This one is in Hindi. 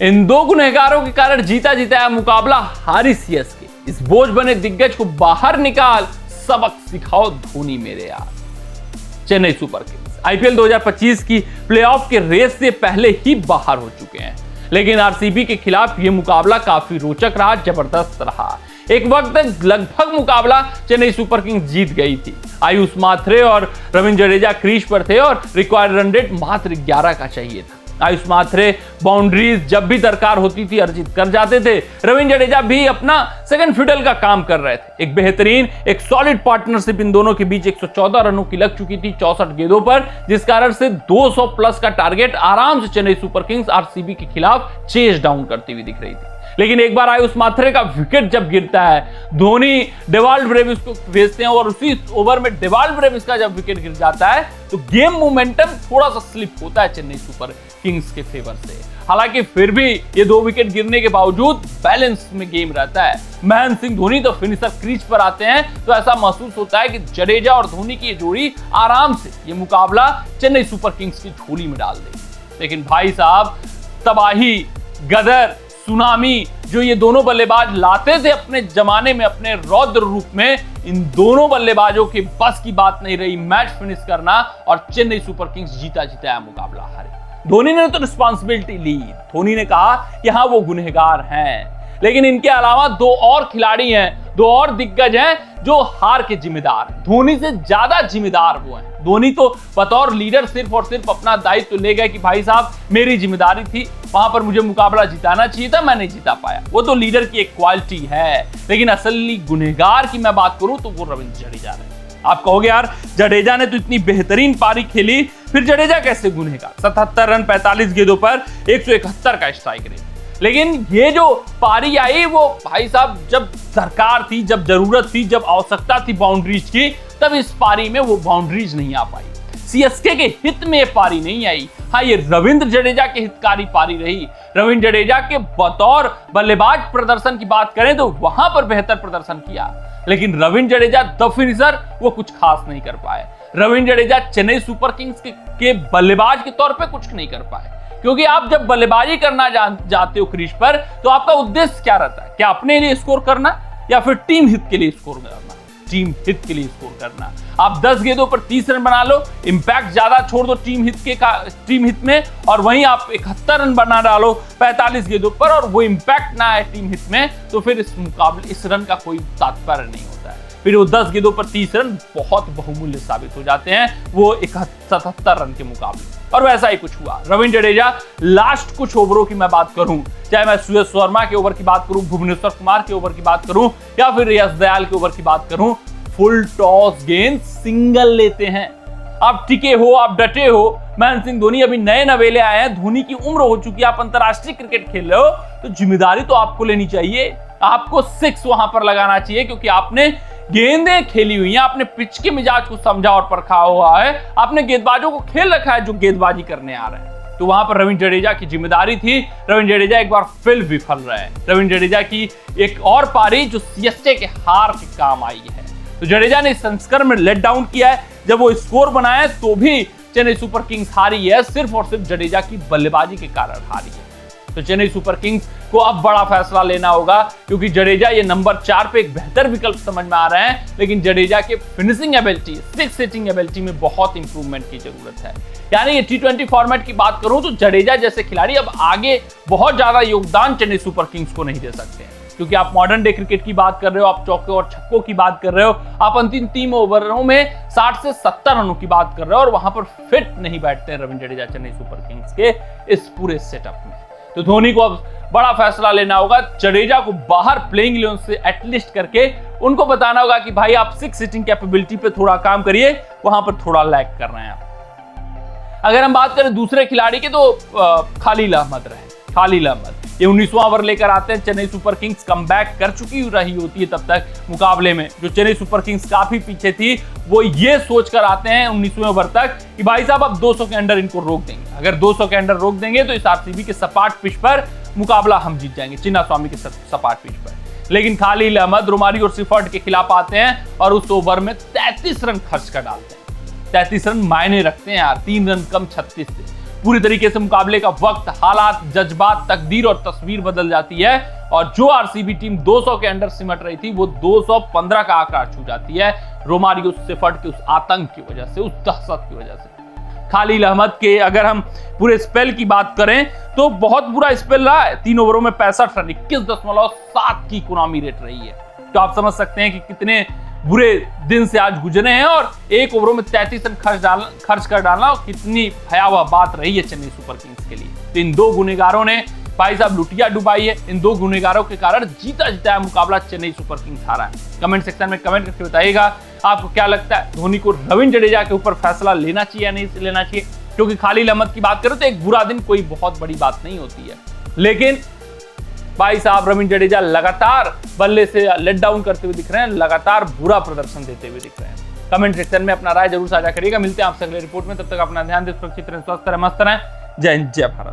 इन दो गुनहगारों के कारण जीता जिताया मुकाबला हारी सीएसके। इस बोझ बने दिग्गज को बाहर निकाल, सबक सिखाओ धोनी मेरे यार। चेन्नई सुपर किंग्स आईपीएल 2025 की प्लेऑफ के रेस से पहले ही बाहर हो चुके हैं, लेकिन आरसीबी के खिलाफ यह मुकाबला काफी रोचक रहा, जबरदस्त रहा। एक वक्त तक लगभग मुकाबला चेन्नई सुपर किंग्स जीत गई थी। आयुष माथरे और रविंद्र जडेजा क्रीज पर थे और रिक्वायर्ड रन रेट मात्र 11 का चाहिए था। आयुष माथरे बाउंड्रीज जब भी दरकार होती थी अर्जित कर जाते थे। रविंद्र जडेजा भी अपना सेकंड फिडल का काम कर रहे थे। एक बेहतरीन, एक सॉलिड पार्टनरशिप इन दोनों के बीच 114 रनों की लग चुकी थी 64 गेंदों पर, जिस कारण से 200 प्लस का टारगेट आराम से चेन्नई सुपर किंग्स आरसीबी के खिलाफ चेज डाउन करती हुई दिख रही थी। लेकिन एक बार आयुष माथरे का विकेट जब गिरता है, धोनी डेवाल्ड ब्रेविस को भेजते हैं और उसी ओवर में डेवाल्ड ब्रेविस का जब विकेट गिर जाता है तो गेम मोमेंटम थोड़ा सा स्लिप होता है चेन्नई सुपर किंग्स के फेवर से। हालांकि फिर भी ये 2 विकेट गिरने के बावजूद बैलेंस में गेम रहता है। महेंद्र सिंह धोनी तो फिनिशर क्रीज पर आते हैं तो ऐसा महसूस होता है कि जडेजा और धोनी की ये जोड़ी आराम से ये मुकाबला चेन्नई सुपर किंग्स की झोली में डाल देगी। लेकिन भाई साहब, तबाही, गदर, सुनामी जो ये दोनों बल्लेबाज लाते थे अपने जमाने में, अपने रौद्र रूप में, इन दोनों बल्लेबाजों के बस की बात नहीं रही मैच फिनिश करना और चेन्नई सुपर किंग्स जीता जिताया मुकाबला हारे। धोनी ने तो रिस्पांसिबिलिटी ली। धोनी ने कहा कि हाँ वो गुनहगार हैं, लेकिन इनके अलावा 2 और खिलाड़ी हैं, 2 और दिग्गज हैं जो हार के जिम्मेदार। धोनी से ज्यादा जिम्मेदार वो हैं। धोनी तो बतौर लीडर सिर्फ और सिर्फ अपना दायित्व ले गए कि भाई साहब मेरी जिम्मेदारी थी, वहां पर मुझे मुकाबला जिताना चाहिए था, मैं नहीं जिता पाया। वो तो लीडर की एक क्वालिटी है, लेकिन असली गुनहगार की मैं बात करूं तो वो रविंद्र जडेजा है। आप कहोगे यार जडेजा ने तो इतनी बेहतरीन पारी खेली, फिर जडेजा कैसे गुनहगार? 77 रन 45 गेंदों पर 171 का स्ट्राइक रेट। लेकिन ये जो पारी आई वो भाई साहब जब दरकार थी, जब जरूरत थी, जब आवश्यकता थी बाउंड्रीज की, तब इस पारी में वो बाउंड्रीज नहीं आ पाई। सीएसके के हित में ये पारी नहीं आई। हाँ, ये रविंद्र जडेजा के हितकारी पारी रही। रविंद्र जडेजा के बतौर बल्लेबाज प्रदर्शन की बात करें तो वहां पर बेहतर प्रदर्शन किया, लेकिन रविंद्र जडेजा द फिनिशर वो कुछ खास नहीं कर पाए। रविंद्र जडेजा चेन्नई सुपर किंग्स के बल्लेबाज के तौर पे कुछ नहीं कर पाए, क्योंकि आप जब बल्लेबाजी करना जाते हो क्रीज पर तो आपका उद्देश्य क्या रहता है? क्या अपने लिए स्कोर करना या फिर टीम हित के लिए स्कोर करना? टीम हित के लिए स्कोर करना। आप 10 गेंदों पर 30 रन बना लो, इंपैक्ट ज्यादा छोड़ दो टीम हित में, और वहीं आप 71 रन बना डालो 45 गेंदों पर और वो इंपैक्ट ना आए टीम हित में, तो फिर इस रन का कोई तात्पर्य नहीं होता है। फिर वो 10 गेंदों पर 30 रन बहुत बहुमूल्य साबित हो जाते हैं वो 77 रन के मुकाबले। और वैसा ही कुछ हुआ। रविंद्र जडेजा लास्ट कुछ ओवरों की मैं बात करूं, चाहे मैं सुयश शर्मा के ओवर की बात करूं, भुवनेश्वर कुमार के ओवर की बात करूं या फिर यश दयाल के ओवर की बात करूं, फुल टॉस गेंद सिंगल लेते हैं। आप टिके हो, आप डटे हो। महेंद्र सिंह धोनी अभी नए नवेले आए हैं, धोनी की उम्र हो चुकी है, आप अंतरराष्ट्रीय क्रिकेट खेल रहे हो तो जिम्मेदारी तो आपको लेनी चाहिए। आपको 6 वहां पर लगाना चाहिए, क्योंकि आपने गेंदें खेली हुई हैं, आपने पिच के मिजाज को समझा और परखा हुआ है, आपने गेंदबाजों को खेल रखा है जो गेंदबाजी करने आ रहे हैं। तो वहां पर रविंद्र जडेजा की जिम्मेदारी थी। रविंद्र जडेजा एक बार फिर विफल रहे। रविंद्र जडेजा की एक और पारी जो सीएसके के हार के काम आई है। तो जडेजा ने इस संस्करण में लेट डाउन किया है। जब वो स्कोर बनाए तो भी चेन्नई सुपर किंग्स हारी है, सिर्फ और सिर्फ जडेजा की बल्लेबाजी के कारण हारी है। तो चेन्नई सुपर किंग्स को अब बड़ा फैसला लेना होगा, क्योंकि जडेजा ये नंबर 4 पे एक बेहतर विकल्प समझ में आ रहे हैं, लेकिन जडेजा के फिनिशिंग एबिलिटी, 6 हिटिंग एबिलिटी में बहुत इंप्रूवमेंट की जरूरत है। यानी ये T20 फॉर्मेट की बात करूं तो जडेजा जैसे खिलाड़ी अब आगे बहुत ज्यादा योगदान चेन्नई सुपर किंग्स को नहीं दे सकते हैं, क्योंकि आप मॉडर्न डे क्रिकेट की बात कर रहे हो, आप चौके और छक्कों की बात कर रहे हो, आप अंतिम 3 ओवरों में 60 से 70 रनों की बात कर रहे हो, और वहां पर फिट नहीं बैठते हैं रविंद्र जडेजा चेन्नई सुपर किंग्स के इस पूरे सेटअप में। तो धोनी को अब बड़ा फैसला लेना होगा। जडेजा को बाहर प्लेइंग 11 से एटलीस्ट करके उनको बताना होगा कि भाई आप 6 हिटिंग कैपेबिलिटी पे थोड़ा काम करिए, वहां पर थोड़ा लैग कर रहे हैं आप। अगर हम बात करें दूसरे खिलाड़ी की तो खालिल अहमद रहे। खालिल अहमद ये 19वां ओवर लेकर आते हैं। चेन्नई सुपर किंग्स कमबैक कर चुकी रही होती है तब तक मुकाबले में, जो चेन्नई सुपर किंग्स काफी पीछे थी, वो ये सोचकर आते हैं 19वें ओवर तक कि भाई साहब अब 200 के अंडर इनको रोक देंगे। अगर 200 के अंडर रोक देंगे तो इस आरसीबी के सपाट पिच पर मुकाबला हम जीत जाएंगे, चिन्नास्वामी के सपाट पिच पर। लेकिन खालिल अहमद रोमारियो और सिफर्ट के खिलाफ आते हैं और उस ओवर में 33 रन खर्च कर डालते हैं। 33 रन मायने रखते हैं यार, 3 रन कम 36 से। पूरी तरीके से मुकाबले का वक्त, हालात, जज्बात, तकदीर और तस्वीर बदल जाती है और जो आरसीबी टीम 200 के अंडर सिमट रही थी वो 215 का आंकड़ा छू जाती है रोमारियो सेफर्ट के उस आतंक की वजह से, उस दहशत की वजह से। खालिल अहमद के अगर हम पूरे स्पेल की बात करें तो बहुत बुरा स्पेल रहा है। 3 ओवरों में 65 रन, 21.7 की इकोनॉमी रेट रही है। तो आप समझ सकते हैं कि कितने बुरे दिन से आज गुजरे हैं और 1 ओवरों में 33 रन खर्च कर डालना कितनी भयावह बात रही है चेन्नई सुपर किंग्स के लिए। तो इन 2 गुनहगारों ने भाई साहब लुटिया डुबाई है। इन 2 गुनहगारों के कारण जीता जिताया मुकाबला चेन्नई सुपर किंग्स हारा है। कमेंट सेक्शन में कमेंट करके बताइएगा आपको क्या लगता है, धोनी को रविंद्र जडेजा के ऊपर फैसला लेना चाहिए या नहीं लेना चाहिए। क्योंकि खालिल अहमद की बात करें तो एक बुरा दिन कोई बहुत बड़ी बात नहीं होती है, लेकिन भाई साहब रविंद्र जडेजा लगातार बल्ले से लेट डाउन करते हुए दिख रहे हैं, लगातार बुरा प्रदर्शन देते हुए दिख रहे हैं। कमेंट सेक्शन में अपना राय जरूर साझा करिएगा। मिलते हैं आपसे अगले रिपोर्ट में, तब तक अपना ध्यान दें, सुरक्षित रहें, स्वस्थ रहें, मस्त रहें। जय हिंद, जय भारत।